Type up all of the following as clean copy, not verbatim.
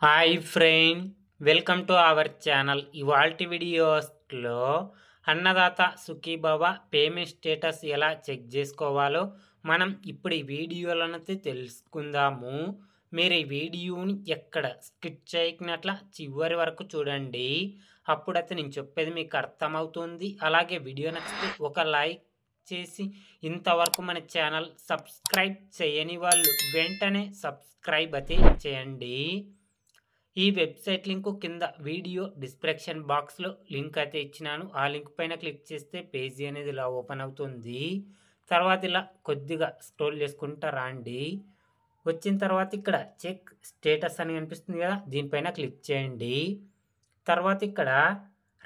Hi friend, welcome to our channel. ఇవాల్టి వీడియోస్లో Annadata Sukhibhava payment status ఎలా చెక్ చేసుకోవాలో మనం ఇప్పుడు ఈ వీడియోలనైతే తెలుసుకుందాము. మీరు ఈ వీడియోని ఎక్కడ స్కిప్ చేయకున్నట్ల చివరి వరకు చూడండి. అప్పుడైతే నేను చెప్పేది మీకు అర్థమవుతుంది. అలాగే వీడియో నచ్చితే ఒక లైక్ చేసి ఇంతవరకు మన ఛానల్ సబ్స్క్రైబ్ చేయని వాళ్ళు వెంటనే సబ్స్క్రైబ్ అయితే చేయండి. ఈ వెబ్సైట్ లింకు కింద వీడియో డిస్క్రిప్షన్ బాక్స్లో లింక్ అయితే ఇచ్చినాను. ఆ లింక్ పైన క్లిక్ చేస్తే పేజీ అనేది ఇలా ఓపెన్ అవుతుంది. తర్వాత ఇలా కొద్దిగా స్క్రోల్ చేసుకుంటా రండి. వచ్చిన తర్వాత ఇక్కడ చెక్ స్టేటస్ అని కనిపిస్తుంది కదా, దీనిపైన క్లిక్ చేయండి. తర్వాత ఇక్కడ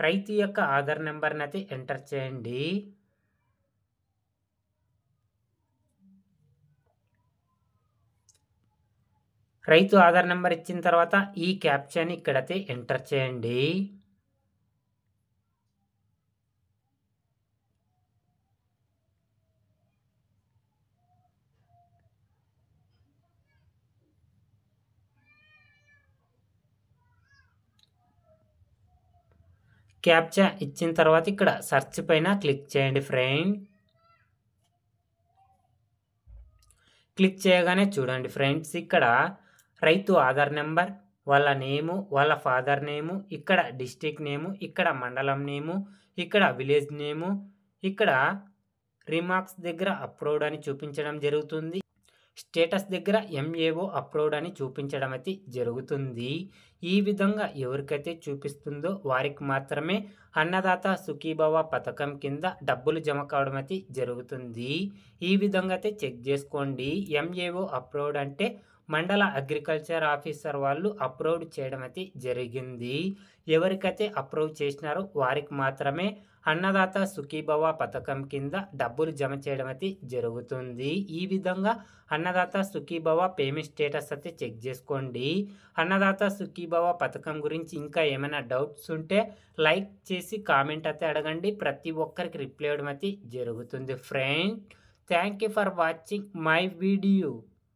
రైతు యొక్క ఆధార్ నెంబర్ని అయితే ఎంటర్ చేయండి. రైతు ఆధార్ నెంబర్ ఇచ్చిన తర్వాత ఈ క్యాప్చాని ఇక్కడైతే ఎంటర్ చేయండి. క్యాప్చా ఇచ్చిన తర్వాత ఇక్కడ సెర్చ్ పైన క్లిక్ చేయండి ఫ్రెండ్. క్లిక్ చేయగానే చూడండి ఫ్రెండ్స్, ఇక్కడ రైతు ఆధార్ నెంబర్, వాళ్ళ నేము, వాళ్ళ ఫాదర్ నేము, ఇక్కడ డిస్ట్రిక్ట్ నేము, ఇక్కడ మండలం నేము, ఇక్కడ విలేజ్ నేము, ఇక్కడ రిమార్క్స్ దగ్గర అప్లోడ్ అని చూపించడం జరుగుతుంది. స్టేటస్ దగ్గర ఎంఏఓ అప్లోడ్ అని చూపించడం అయితే జరుగుతుంది. ఈ విధంగా ఎవరికైతే చూపిస్తుందో వారికి మాత్రమే అన్నదాత సుఖీభవ పథకం కింద డబ్బులు జమ కావడం అయితే జరుగుతుంది. ఈ విధంగా అయితే చెక్ చేసుకోండి. ఎంఏఓ అప్లోడ్ అంటే మండల అగ్రికల్చర్ ఆఫీసర్ వాళ్ళు అప్లోడ్ చేయడం అయితే జరిగింది. ఎవరికైతే అప్రూవ్ చేసినారో వారికి మాత్రమే అన్నదాత సుఖీభవ పథకం కింద డబ్బులు జమ చేయడం అయితే జరుగుతుంది. ఈ విధంగా అన్నదాత సుఖీభవ పేమెంట్ స్టేటస్ అయితే చెక్ చేసుకోండి. అన్నదాత సుఖీభవ పథకం గురించి ఇంకా ఏమైనా డౌట్స్ ఉంటే లైక్ చేసి కామెంట్ అయితే అడగండి. ప్రతి ఒక్కరికి రిప్లై ఇవ్వడం అయితే జరుగుతుంది friend. Thank you for watching my video.